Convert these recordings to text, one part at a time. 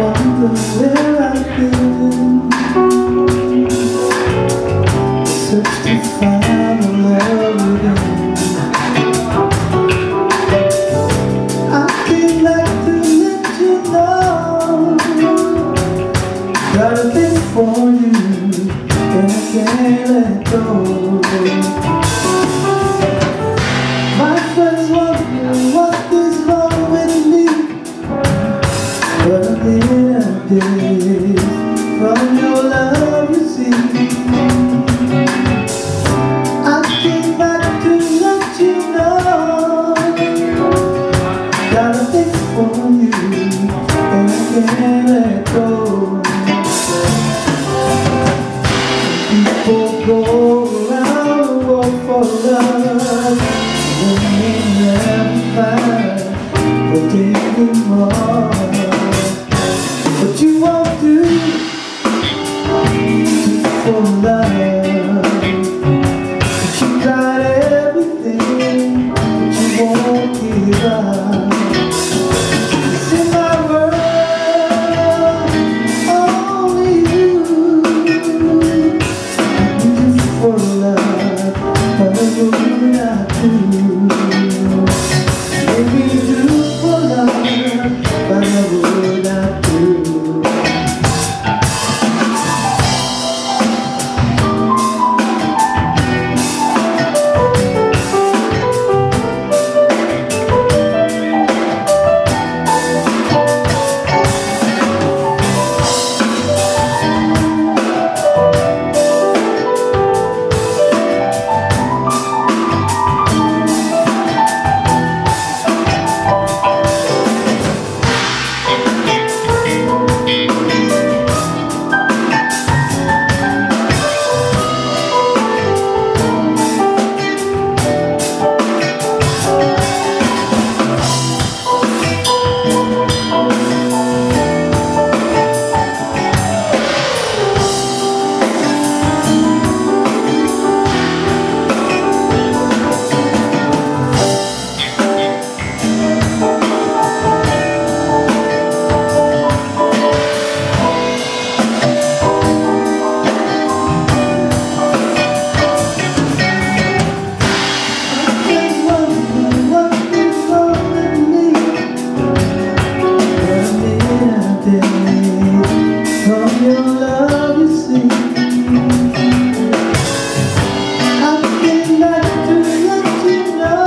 wonder where I've been. Search to find a love within. I came back to let you know. Got a thing for you, and I can't let go. My friends wonder what is wrong with me, but I'm in a daze from your love, you see. I came back to let you know. Got a thing for you, and I can't let go. People go around the world for love, and they never find what they need more. But you won't do for love. But you got everything, but you won't give up. It's in my world, only you. You do for love, but I would not do. Maybe you do for love, but I would not do. From your love, you see, I came back to let you know.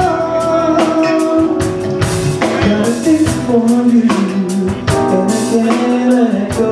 Got a thing for you, and I can't let go.